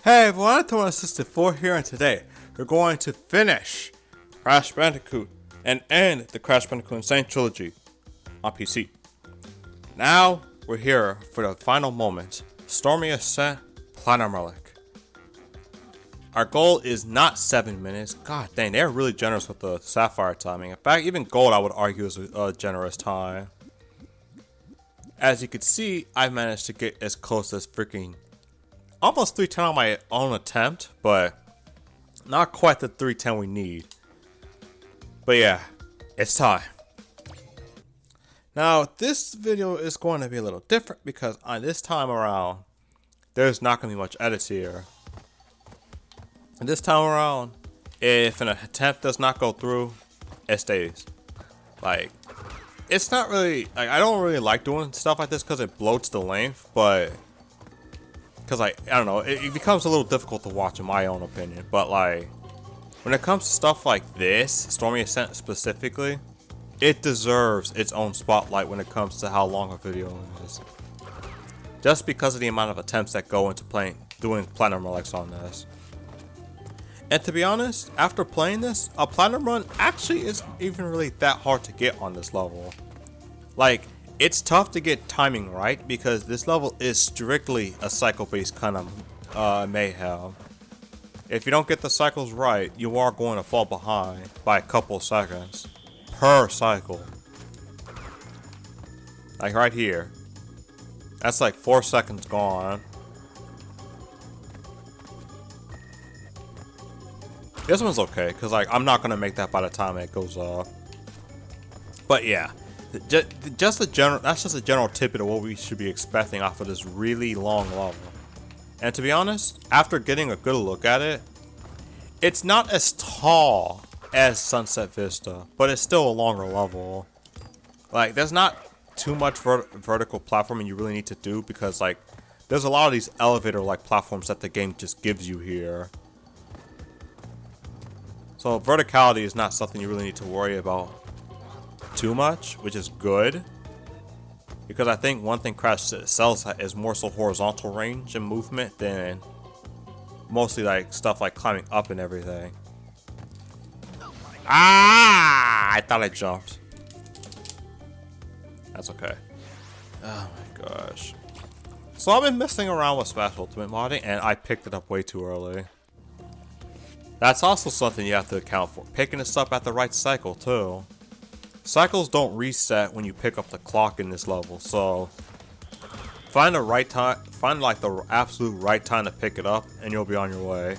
Hey everyone, it's Assistant4 here, and today we're going to finish Crash Bandicoot and end the Crash Bandicoot Insane Trilogy on PC. Now we're here for the final moment, Stormy Ascent Platinum Relic. Our goal is not 7 minutes. God dang, they're really generous with the Sapphire timing. In fact, even Gold I would argue is a generous time. As you can see, I managed to get as close as freaking almost 310 on my own attempt, but not quite the 310 we need. But yeah, it's time. Now, this video is going to be a little different because on this time around, there's not going to be much edits here. And this time around, if an attempt does not go through, it stays. Like, it's not really, like, I don't really like doing stuff like this because it bloats the length, but because I don't know, it becomes a little difficult to watch in my own opinion. But like, when it comes to stuff like this, Stormy Ascent specifically, it deserves its own spotlight when it comes to how long a video is. Just because of the amount of attempts that go into doing platinum relics on this. And to be honest, after playing this, a platinum run actually isn't even really that hard to get on this level. Like, it's tough to get timing right because this level is strictly a cycle-based kind of mayhem. If you don't get the cycles right, you are going to fall behind by a couple seconds per cycle. Like right here. That's like 4 seconds gone. This one's okay, because like I'm not going to make that by the time it goes up. But yeah. That's just a general tidbit of what we should be expecting off of this really long level. And to be honest, after getting a good look at it, it's not as tall as Sunset Vista, but it's still a longer level. Like, there's not too much vertical platforming you really need to do because like there's a lot of these elevator like platforms that the game just gives you here. So verticality is not something you really need to worry about too much, which is good, because I think one thing Crash sells is more so horizontal range and movement than mostly like stuff like climbing up and everything. Ah! I thought I jumped. That's okay. Oh my gosh. So I've been messing around with Smash Ultimate modding and I picked it up way too early. That's also something you have to account for, picking this up at the right cycle too. Cycles don't reset when you pick up the clock in this level, so find the right time, find like the absolute right time to pick it up and you'll be on your way.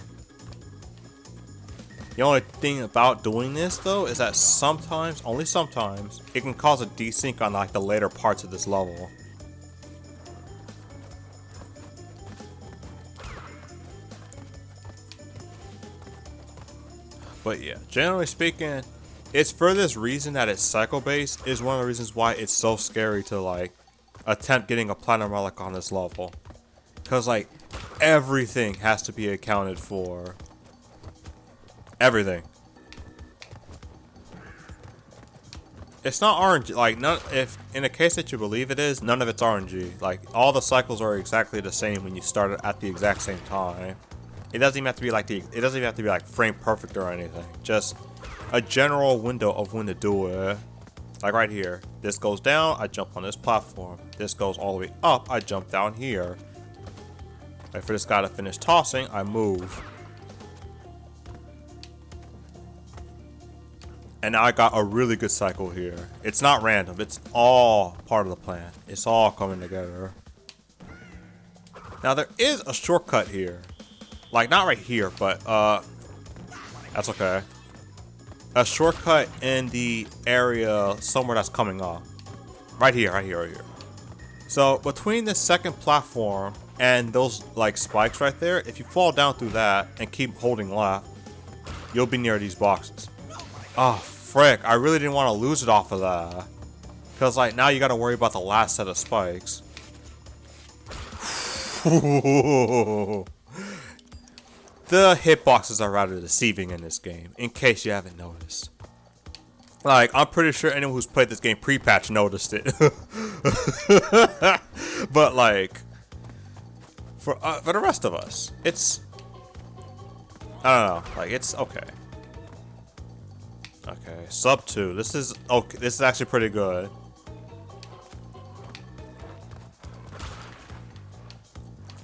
The only thing about doing this though is that sometimes, only sometimes, it can cause a desync on like the later parts of this level. But yeah, generally speaking, it's for this reason that it's cycle based is one of the reasons why it's so scary to like attempt getting a platinum relic on this level. Cause like everything has to be accounted for. Everything. It's not RNG, like none, if in the case that you believe it is, none of it's RNG. Like all the cycles are exactly the same when you start it at the exact same time. It doesn't even have to be like it doesn't even have to be like frame perfect or anything. Just a general window of when to do it. Like right here. This goes down, I jump on this platform. This goes all the way up, I jump down here. Wait for this guy to finish tossing, I move. And now I got a really good cycle here. It's not random, it's all part of the plan. It's all coming together. Now there is a shortcut here. Like, not right here, but, that's okay. A shortcut in the area somewhere that's coming up. Right here, right here, right here. So, between the second platform and those, like, spikes right there, if you fall down through that and keep holding left, you'll be near these boxes. Oh, frick. I really didn't want to lose it off of that. Because, like, now you gotta worry about the last set of spikes. The hitboxes are rather deceiving in this game, in case you haven't noticed. Like, I'm pretty sure anyone who's played this game pre-patch noticed it. But like, for the rest of us, it's I don't know. Like, it's okay. Okay, sub 2. This is okay. This is actually pretty good.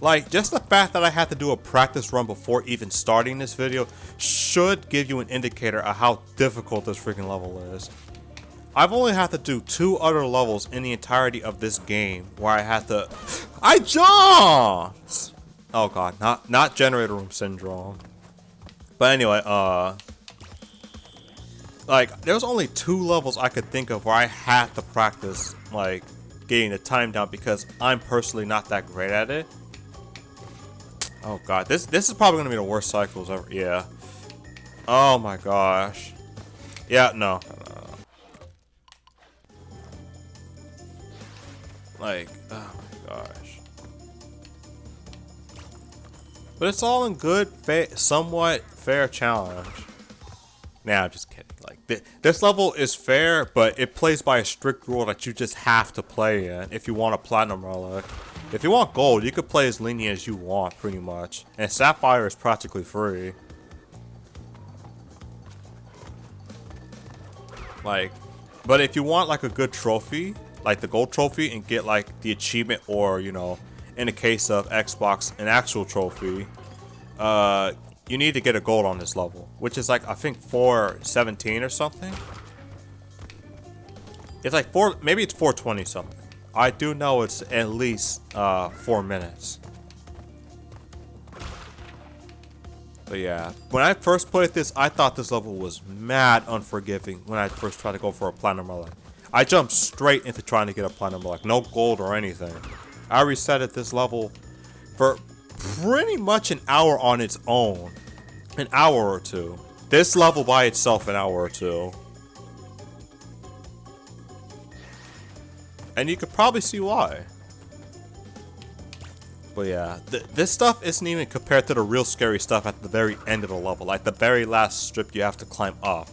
Like, just the fact that I had to do a practice run before even starting this video should give you an indicator of how difficult this freaking level is. I've only had to do 2 other levels in the entirety of this game where I had to... I jumped! Oh god, not generator room syndrome. But anyway, like, there's only 2 levels I could think of where I had to practice, like, getting the time down because I'm personally not that great at it. Oh god, this is probably gonna be the worst cycles ever. Yeah. Oh my gosh. Yeah, no. Like, oh my gosh. But it's all in good, somewhat fair challenge. Nah, I'm just kidding. Like, this level is fair, but it plays by a strict rule that you just have to play in if you want a platinum relic. If you want gold, you could play as lenient as you want, pretty much. And Sapphire is practically free. Like, but if you want like a good trophy, like the gold trophy, and get like the achievement, or you know, in the case of Xbox, an actual trophy, you need to get a gold on this level, which is like I think 417 or something. It's like maybe it's 420 something. I do know it's at least 4 minutes. But yeah, when I first played this, I thought this level was mad unforgiving when I first tried to go for a platinum relic. I jumped straight into trying to get a platinum relic, no gold or anything. I resetted this level for pretty much an hour on its own. An hour or two. This level by itself, an hour or two. And you could probably see why. But yeah, this stuff isn't even compared to the real scary stuff at the very end of the level. Like the very last strip you have to climb up.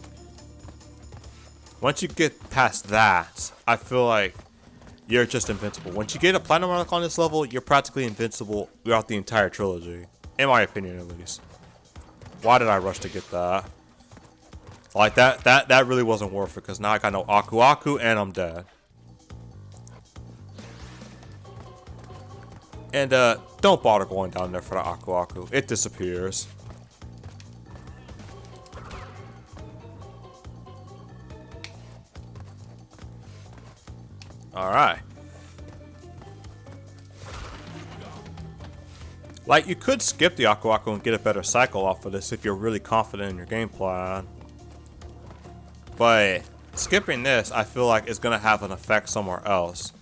Once you get past that, I feel like you're just invincible. Once you get a platinum relic on this level, you're practically invincible throughout the entire trilogy. In my opinion, at least. Why did I rush to get that? Like that really wasn't worth it, because now I got no Aku Aku and I'm dead. And don't bother going down there for the Aku Aku. It disappears. Alright. Like, you could skip the Aku Aku and get a better cycle off of this if you're really confident in your game plan. But skipping this, I feel like is going to have an effect somewhere else.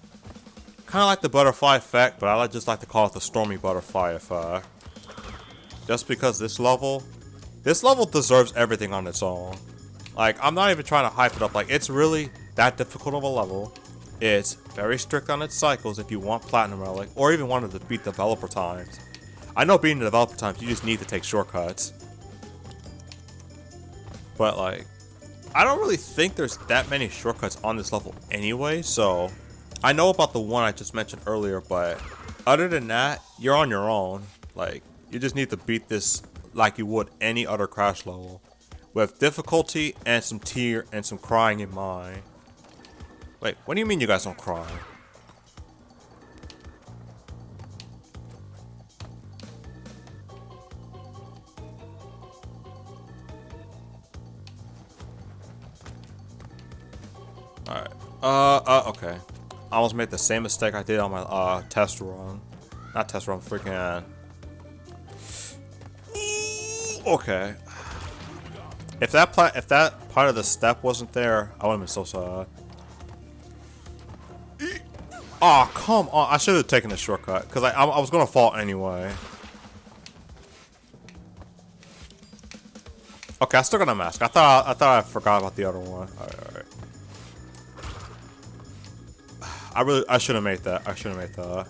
Kind of like the butterfly effect, but I just like to call it the Stormy Butterfly effect. Just because this level deserves everything on its own. Like, I'm not even trying to hype it up. Like, it's really that difficult of a level. It's very strict on its cycles if you want Platinum Relic, or even wanted to beat developer times. I know beating the developer times, you just need to take shortcuts. But, like, I don't really think there's that many shortcuts on this level anyway, so... I know about the one I just mentioned earlier, but other than that, you're on your own. Like, you just need to beat this like you would any other Crash level, with difficulty and some tear and some crying in mind. Wait, what do you mean you guys don't cry? Alright, okay. I almost made the same mistake I did on my test run. Not test run, freaking... Okay. If that part of the step wasn't there, I would have been so sad. Oh, come on. I should have taken the shortcut, because I was going to fall anyway. Okay, I still got a mask. I thought I forgot about the other one. Alright. I should have made that. I should have made that.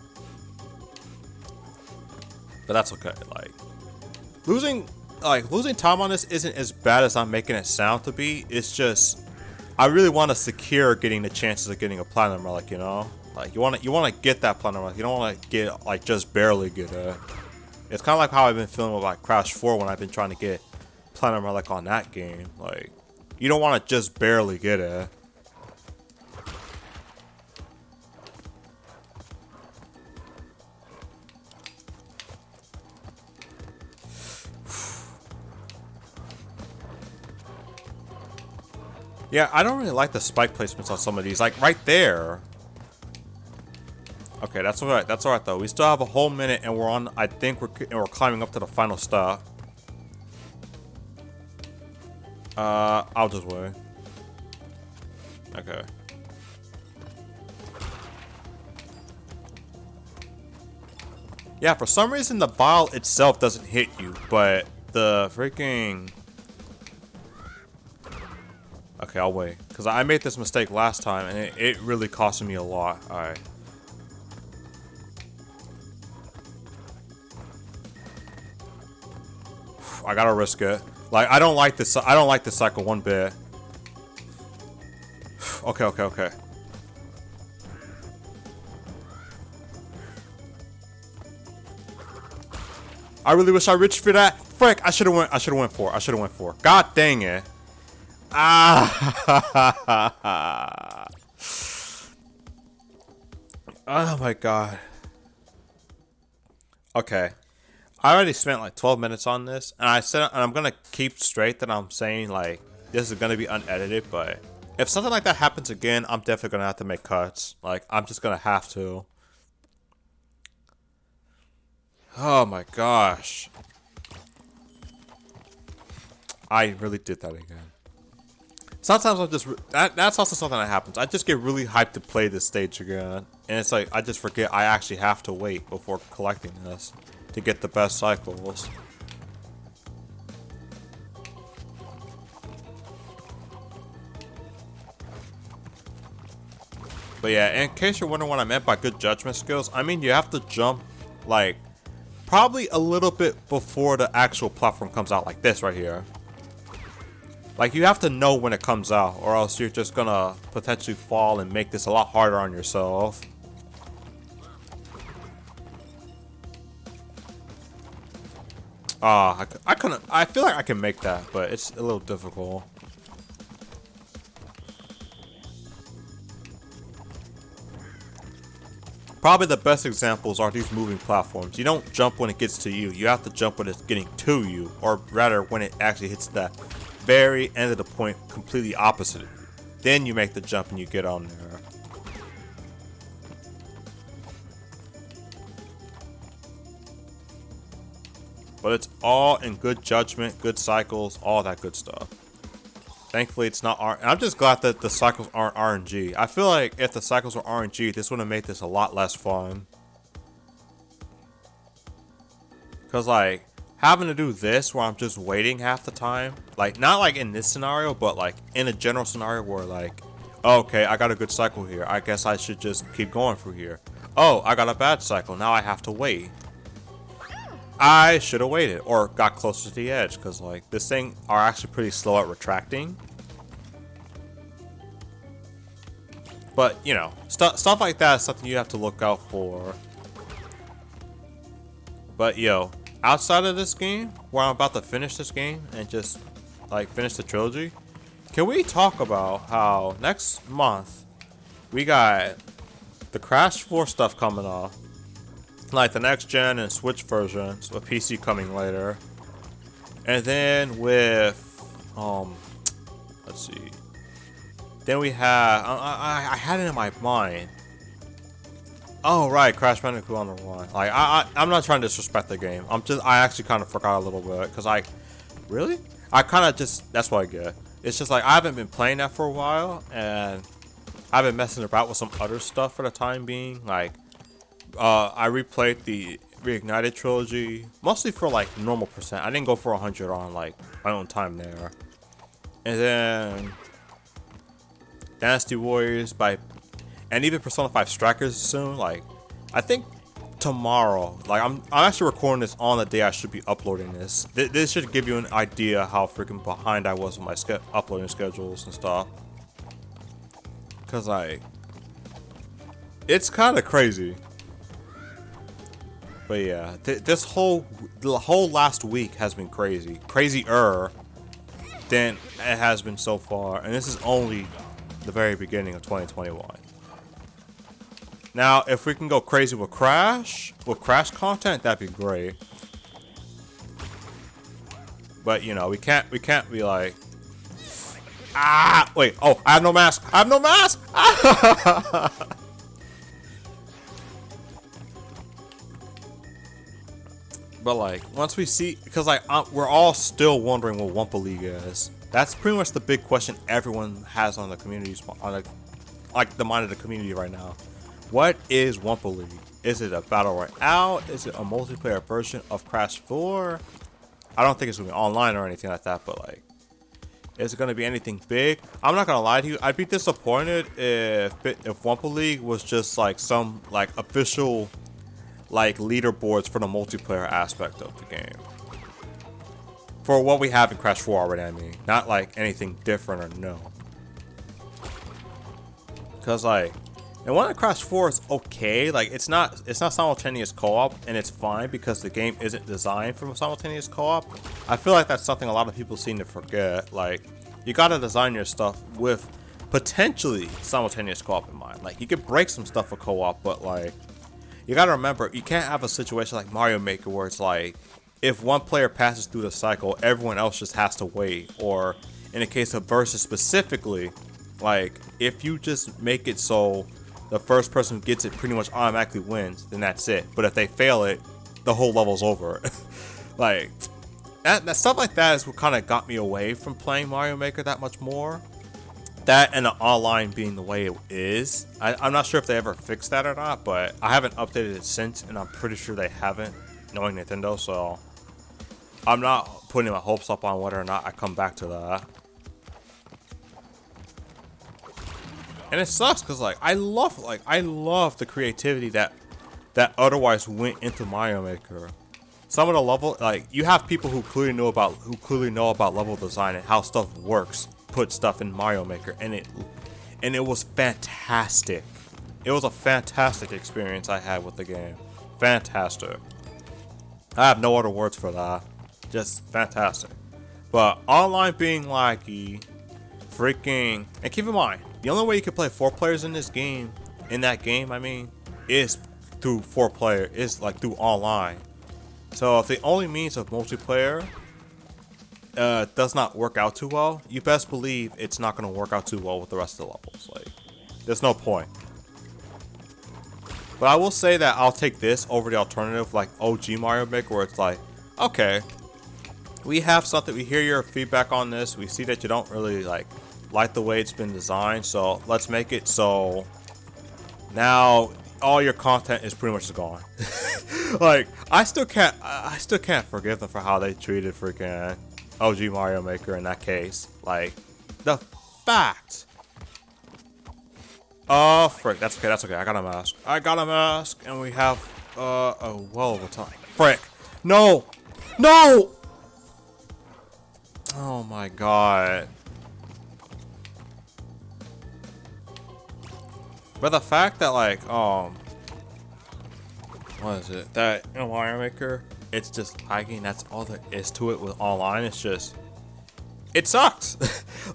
But that's okay. Like, losing time on this isn't as bad as I'm making it sound to be. It's just I really want to secure getting the chances of getting a platinum relic, you know? Like, you want to get that platinum relic. You don't want to get, like, just barely get it. It's kind of like how I've been feeling with like Crash 4 when I've been trying to get Platinum Relic on that game. Like, you don't want to just barely get it. Yeah, I don't really like the spike placements on some of these. Like, right there. Okay, that's alright. That's alright, though. We still have a whole minute, and we're on... I think we're climbing up to the final stop. I'll just wait. Okay. Yeah, for some reason, the vial itself doesn't hit you, but the freaking... Okay, I'll wait. Because I made this mistake last time, and it really costed me a lot. Alright. I gotta risk it. Like, I don't like this. I don't like this cycle one bit. Okay, okay, okay. I really wish I reached for that. Frick! I should have went. I should have went for. I should have went for. God dang it! Ah! Oh my god. Okay. I already spent like 12 minutes on this, and I said, and I'm gonna keep straight that I'm saying like this is gonna be unedited, but if something like that happens again, I'm definitely gonna have to make cuts. Like, I'm just gonna have to. Oh my gosh. I really did that again. Sometimes I'm just, that's also something that happens. I just get really hyped to play this stage again, and it's like I just forget I actually have to wait before collecting this to get the best cycles. But yeah, in case you're wondering what I meant by good judgment skills, I mean you have to jump like probably a little bit before the actual platform comes out, like this right here. Like, you have to know when it comes out, or else you're just gonna potentially fall and make this a lot harder on yourself. I couldn't. I feel like I can make that, but it's a little difficult. Probably the best examples are these moving platforms. You don't jump when it gets to you. You have to jump when it's getting to you, or rather when it actually hits that very end of the point completely opposite. Then you make the jump and you get on there. But it's all in good judgment, good cycles, all that good stuff. Thankfully, it's not I'm just glad that the cycles aren't RNG. I feel like if the cycles were RNG, this would have made this a lot less fun. Because, like, having to do this where I'm just waiting half the time, like, not like in this scenario, but like in a general scenario where, like, oh, okay, I got a good cycle here, I guess I should just keep going through here. Oh, I got a bad cycle, now I have to wait. I should have waited or got closer to the edge, because like this thing are actually pretty slow at retracting. But you know, stuff like that is something you have to look out for. But yo, outside of this game, where I'm about to finish this game and just like finish the trilogy, can we talk about how next month we got the Crash 4 stuff coming off? Like the next gen and Switch versions with PC coming later. And then with let's see. Then we have I had it in my mind. Oh right, Crash Bandicoot on the Run. Like I'm not trying to disrespect the game. I actually kind of forgot a little bit because I kind of just, that's what I get. It's just like I haven't been playing that for a while, and I've been messing about with some other stuff for the time being. Like I replayed the Reignited trilogy, mostly for like normal percent. I didn't go for 100 on like my own time there. And then Dynasty Warriors and even Persona 5 Strikers soon. Like, I think tomorrow. Like, I'm actually recording this on the day I should be uploading this. This should give you an idea how freaking behind I was with my uploading schedules and stuff. Cause like, it's kind of crazy. But yeah, the whole last week has been crazy, crazier than it has been so far, and this is only the very beginning of 2021. Now, if we can go crazy with Crash content, that'd be great. But you know, we can't be like, wait, oh, I have no mask. I have no mask. But like, once we see, because like we're all still wondering what Wumpa League is. That's pretty much the big question everyone has on the community, like the mind of the community right now. What is Wumpa League? Is it a battle royale? Is it a multiplayer version of Crash 4? I don't think it's gonna be online or anything like that, but like, is it gonna be anything big? I'm not gonna lie to you. I'd be disappointed if Wumpa League was just like some like official like leaderboards for the multiplayer aspect of the game. For what we have in Crash 4 already, I mean. Not like anything different or no. Cause like, and one of Crash 4 is okay. Like it's not simultaneous co-op, and it's fine because the game isn't designed for simultaneous co-op. I feel like that's something a lot of people seem to forget. Like, you gotta design your stuff with potentially simultaneous co-op in mind. Like, you could break some stuff for co-op, but like, you gotta remember, you can't have a situation like Mario Maker where it's like, if one player passes through the cycle, everyone else just has to wait. Or in the case of Versus specifically, like, if you just make it so the first person who gets it pretty much automatically wins, then that's it. But if they fail it, the whole level's over. Like, that stuff like that is what kind of got me away from playing Mario Maker that much more. That and the online being the way it is. I'm not sure if they ever fixed that or not, but I haven't updated it since, and I'm pretty sure they haven't, knowing Nintendo, so I'm not putting my hopes up on whether or not I come back to that. And it sucks because like I love the creativity that otherwise went into Mario Maker. Some of the level, like, you have people who clearly know about level design and how stuff works, put stuff in Mario Maker, and it was fantastic. It was a fantastic experience I had with the game. Fantastic. I have no other words for that. Just fantastic. But online being laggy, freaking, and keep in mind, the only way you can play 4 players in that game, I mean, is through 4 player, is like through online. So if the only means of multiplayer does not work out too well, you best believe it's not going to work out too well with the rest of the levels. Like, there's no point. But I will say that I'll take this over the alternative, like OG Mario Maker, where it's like, okay, we have something, we hear your feedback on this, we see that you don't really like the way it's been designed, so let's make it so now all your content is pretty much just gone. Like, I still can't forgive them for how they treated freaking OG Mario Maker in that case. Like, the fact. Oh, frick. That's okay. I got a mask. And we have, a well of a time. Frick. No! No! Oh my god. But the fact that, like, what is it? That in Mario Maker, it's just lagging. That's all there is to it with online. It's just, it sucks.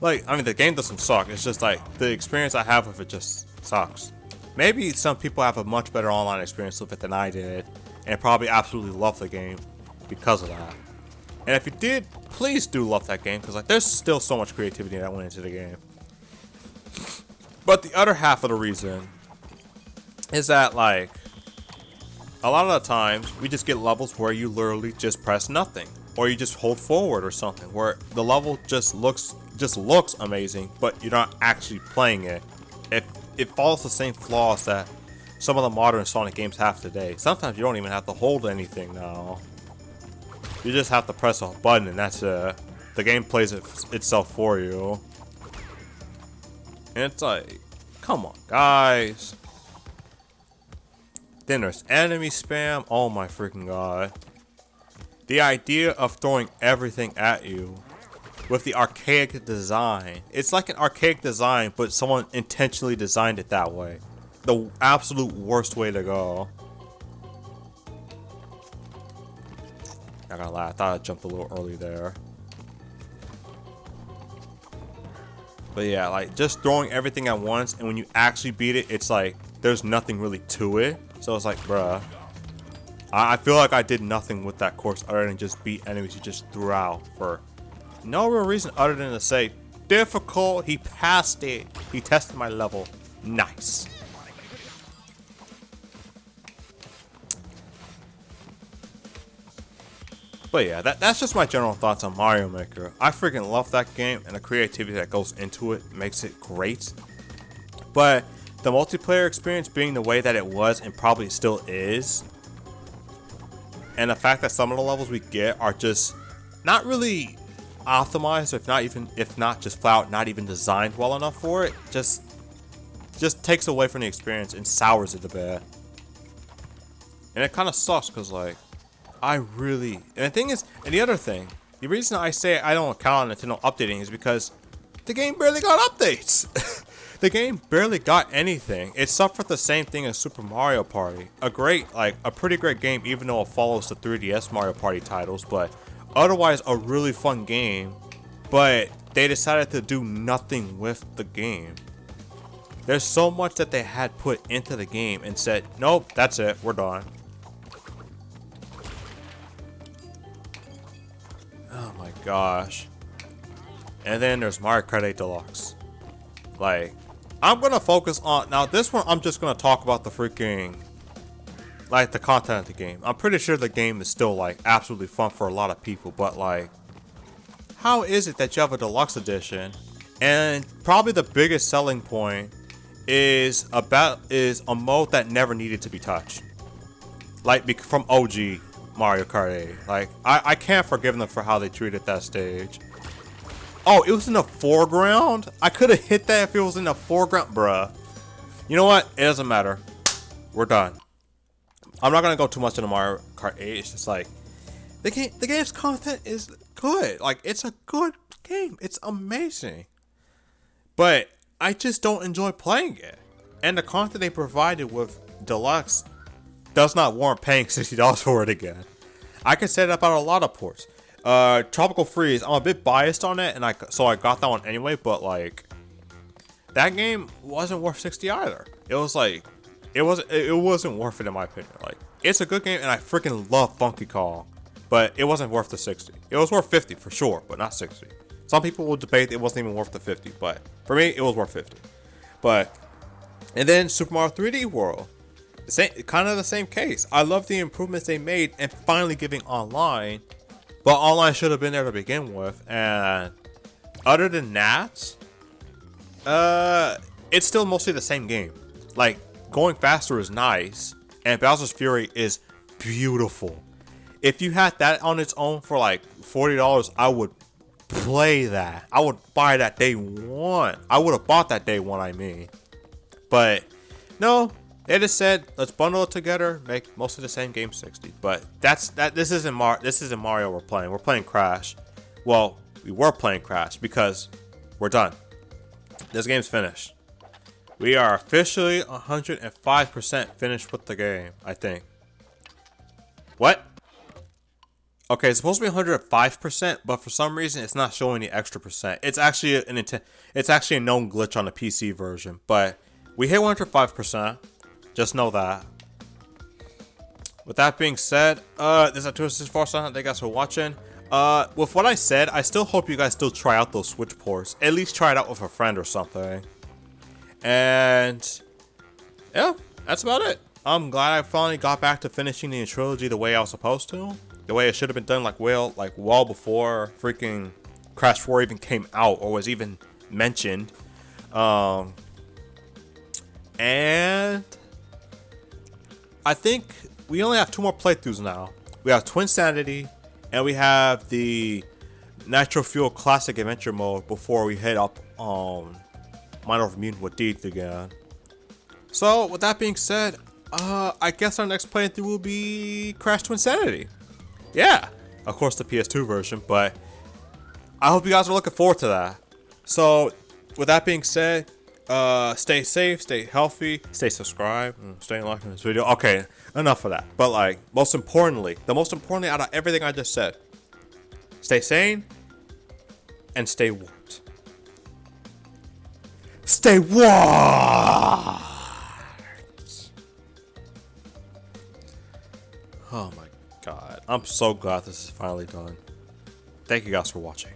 Like, I mean, the game doesn't suck. It's just like the experience I have with it just sucks. Maybe some people have a much better online experience with it than I did, and probably absolutely love the game because of that. And if you did, please do love that game, because like there's still so much creativity that went into the game. But the other half of the reason is that, like, a lot of the times we just get levels where you literally just press nothing, or you just hold forward or something, where the level just looks amazing, but you're not actually playing it. It follows the same flaws that some of the modern Sonic games have today. Sometimes you don't even have to hold anything now. You just have to press a button and that's it. The game plays itself for you. And it's like, come on, guys. Then there's enemy spam. Oh my freaking god. The idea of throwing everything at you with the archaic design. It's like an archaic design, but someone intentionally designed it that way. The absolute worst way to go. Not gonna lie, I thought I jumped a little early there. But yeah, like just throwing everything at once, and when you actually beat it, it's like there's nothing really to it. So it's like, bruh, I feel like I did nothing with that course other than just beat enemies you just threw out for no real reason other than to say difficult. He passed it. He tested my level. Nice. But yeah, that's just my general thoughts on Mario Maker. I freaking love that game, and the creativity that goes into it makes it great. But the multiplayer experience being the way that it was and probably still is, and the fact that some of the levels we get are just not really optimized, if not just flat out not even designed well enough for it, just takes away from the experience and sours it a bit. And it kind of sucks because like and the thing is, and the other thing, the reason I say I don't count on Nintendo updating is because the game barely got updates. The game barely got anything. It suffered the same thing as Super Mario Party. A pretty great game, even though it follows the 3DS Mario Party titles, but otherwise a really fun game. But they decided to do nothing with the game. There's so much that they had put into the game and said, nope, that's it, we're done. Oh my gosh. And then there's Mario Kart 8 Deluxe. Like, I'm gonna focus on, now this one I'm just gonna talk about the freaking, like the content of the game. I'm pretty sure the game is still like absolutely fun for a lot of people, but like, how is it that you have a deluxe edition and probably the biggest selling point is a mode that never needed to be touched, like from OG Mario Kart 8. Like, I can't forgive them for how they treated that stage. Oh, it was in the foreground? I could have hit that if it was in the foreground, bruh. You know what? It doesn't matter. We're done. I'm not gonna go too much into Mario Kart 8. It's just like the game's content is good. Like, it's a good game. It's amazing. But I just don't enjoy playing it. And the content they provided with Deluxe does not warrant paying $60 for it again. I can say that about a lot of ports. Tropical Freeze, I'm a bit biased on it, and so I got that one anyway, but like, that game wasn't worth 60 either. It was like, it wasn't worth it in my opinion. Like, it's a good game, and I freaking love Funky Kong, but it wasn't worth the 60. It was worth 50 for sure, but not 60. Some people will debate it wasn't even worth the 50, but for me, it was worth 50. And then Super Mario 3D World, kind of the same case. I love the improvements they made and finally giving online. But online should have been there to begin with, and other than that, it's still mostly the same game. Like, going faster is nice, and Bowser's Fury is beautiful. If you had that on its own for like $40, I would play that. I would buy that day one. I would have bought that day one, I mean. But no. They just said, let's bundle it together, make most of the same game 60. But this isn't Mario we're playing. We're playing Crash. Well, we were playing Crash because we're done. This game's finished. We are officially 105% finished with the game, I think. What? Okay, it's supposed to be 105%, but for some reason it's not showing the extra percent. It's actually a known glitch on the PC version, but we hit 105%. Just know that. With that being said, this is a 264. Thank you guys for watching. With what I said, I still hope you guys still try out those Switch ports. At least try it out with a friend or something. And yeah, that's about it. I'm glad I finally got back to finishing the trilogy the way I was supposed to. The way it should have been done, well before freaking Crash 4 even came out or was even mentioned. And I think we only have 2 more playthroughs now. We have Twinsanity, and we have the Nitro Fuel Classic Adventure mode before we head up on Minor of Mutant with Deeds again. So, with that being said, I guess our next playthrough will be Crash Twinsanity. Yeah, of course the PS2 version, but I hope you guys are looking forward to that. So, with that being said, Stay safe, stay healthy, stay subscribed, and stay locked in this video. Okay, enough of that. But like, most importantly out of everything I just said, stay sane and stay warped. Stay warped. Oh my god. I'm so glad this is finally done. Thank you guys for watching.